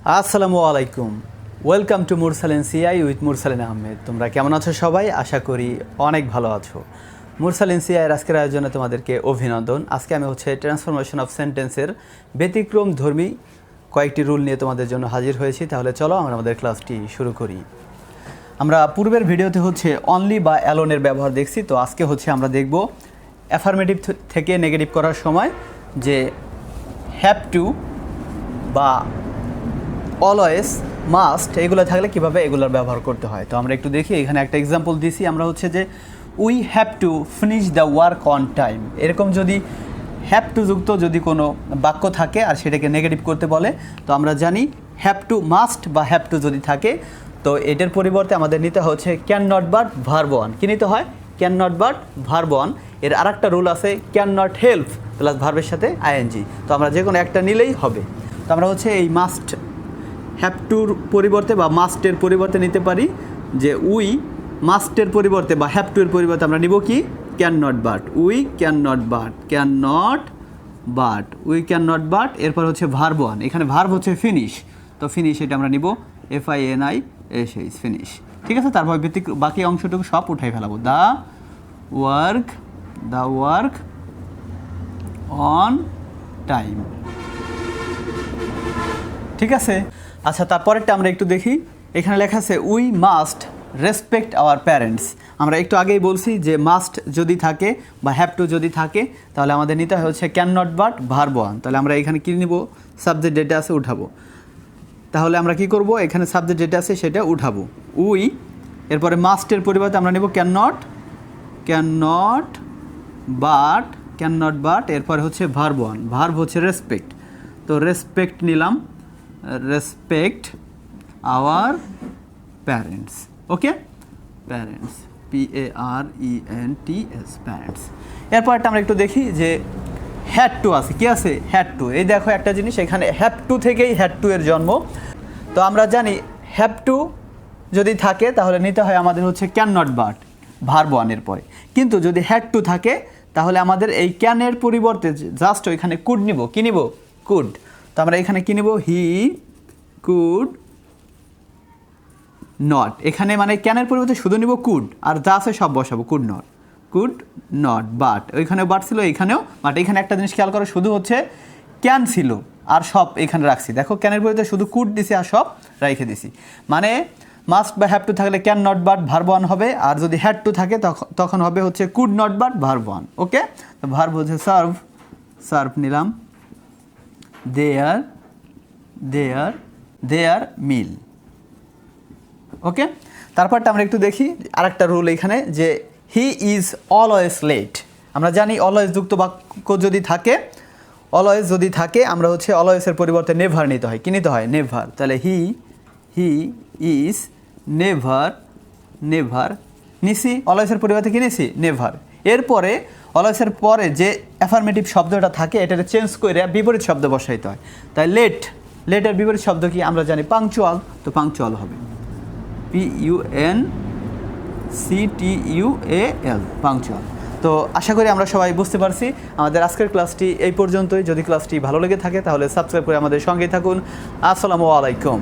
আসসালামু আলাইকুম। Welcome to মুরসালিন সিআই উইথ মুরসালিন আহমেদ। তোমরা কেমন আছো সবাই? আশা করি অনেক ভালো আছো। মুরসালিন সিআইয়ের আজকের আয়োজনে তোমাদেরকে অভিনন্দন। আজকে আমি ট্রান্সফরমেশন অফ সেন্টেন্সের ব্যতিক্রম ধর্মী কয়েকটি রুল নিয়ে তোমাদের জন্য হাজির হয়েছি। তাহলে চলো আমরা আমাদের ক্লাসটি শুরু করি। আমরা পূর্বের ভিডিওতে অনলি বা অ্যালোনের ব্যবহার দেখছি। তো আজকে আমরা দেখব অ্যাফার্মেটিভ থেকে নেগেটিভ করার সময় যে হ্যাভ টু বা অলওয়েজ, মাস্ট এগুলো থাকলে কীভাবে এগুলোর ব্যবহার করতে হয়। তো আমরা একটু দেখি, এখানে একটা এক্সাম্পল দিছি আমরা যে we have to finish the work on time. এরকম যদি হ্যাভ টু যুক্ত যদি কোনো বাক্য থাকে আর সেটাকে নেগেটিভ করতে বলে, তো আমরা জানি হ্যাভ টু, মাস্ট বা হ্যাভ টু যদি থাকে, তো এটার পরিবর্তে আমাদের নিতে can not but verb one. কী নিতে হয়? Can not but verb one. এর আরেকটা রুল আছে ক্যান নট হেল্প প্লাস ভার্বের সাথে আইএনজি। তো আমরা যে কোনো একটা নিলেই হবে। তো আমরা এই মাস্ট হ্যাভ টুর পরিবর্তে বা মাস্টের পরিবর্তে নিতে পারি যে উই, মাস্টের পরিবর্তে বা হ্যাভ টু এর পরিবর্তে আমরা নিব কি? Can not but. We can not but, can not but, we can not but. এরপর ভার্ব ওয়ান, এখানে ভার্ব ফিনিশ। তো ফিনিশ এটা আমরা নিব FINISH, ফিনিশ। ঠিক আছে, তারপর বাকি অংশটুকু সব উঠাই ফেলাবো। The work on time. ঠিক আছে, আচ্ছা তারপরেরটা আমরা একটু দেখি। এখানে লেখা আছে we must respect our parents. আমরা একটু আগেই বলছি যে মাস্ট যদি থাকে বা হ্যাভ টু যদি থাকে, তাহলে আমাদের নিতে can not but verb one. তাহলে আমরা এখানে কী নিব? সাবজেক্ট যেটা আছে উঠাবো। তাহলে আমরা কি করব? এখানে সাবজেক্ট যেটা আছে সেটা উঠাবো, উই। এরপরে মাস্টের পরিবর্তে আমরা নেব ক্যান নট বাট। এরপরে ভার্ব ওয়ান, ভার্ব রেসপেক্ট। তো রেসপেক্ট নিলাম, respect our parents. Okay, parents, PARENTS, parents. এরপর একটা আমরা একটু দেখি যে হ্যাড টু আছে। কি আছে? Had to. এই দেখো একটা জিনিস, এখানে হ্যাভ টু থেকেই হ্যাড টু এর জন্ম। তো আমরা জানি হ্যাভ টু যদি থাকে তাহলে নিতে হয় আমাদের ক্যান নট বাট ভার্ব ওয়ানের পরে। কিন্তু যদি হ্যাড টু থাকে তাহলে আমাদের এই ক্যানের পরিবর্তে জাস্ট ওইখানে কুড নিব। কি নিব? কুড। তো আমরা এখানে কী নেব? He could not. এখানে মানে ক্যানের পরিবর্তে শুধু নিব কুড, আর যা আছে সব বসাবো। Could not but. ওইখানেও বাট ছিল, এইখানেও বাট। এখানে একটা জিনিস খেয়াল করো, শুধু ক্যান ছিল আর সব এখানে রাখছি। দেখো ক্যানের পরিবর্তে শুধু কুড দিছি আর সব রেখে দিছি। মানে মাস্ট বা হ্যাভ টু থাকলে can not but verb one হবে, আর যদি হ্যাড টু থাকে তখন হবে could not but verb one. Okay, তো ভার্ব সার্ভ নিলাম, দেয়ার মিল। ওকে, তারপরটা আমরা একটু দেখি আরেকটা রুল এখানে যে হি ইজ অলওয়েজ লেট। আমরা জানি অলওয়েজ যুক্ত বাক্য যদি থাকে আমরা অলওয়েজের পরিবর্তে নেভার নিতে হয়। কি নিতে হয়? নেভার। তাহলে হি ইজ নেভার নিছি, অলওয়েজের পরিবর্তে কি নিছি? নেভার। এরপরে অলওয়েজের পরে যে অ্যাফার্মেটিভ শব্দটা থাকে এটাকে চেঞ্জ করে বিপরীত শব্দ বসাইতে হয়। তাই লেটের বিপরীত শব্দ কি? আমরা জানি পাংচুয়াল। তো পাংচুয়াল হবে PUNCTUAL, পাংচুয়াল। তো আশা করি আমরা সবাই বুঝতে পারছি। আমাদের আজকের ক্লাসটি এই পর্যন্তই। যদি ক্লাসটি ভালো লেগে থাকে তাহলে সাবস্ক্রাইব করে আমাদের সঙ্গেই থাকুন। আসসালামু আলাইকুম।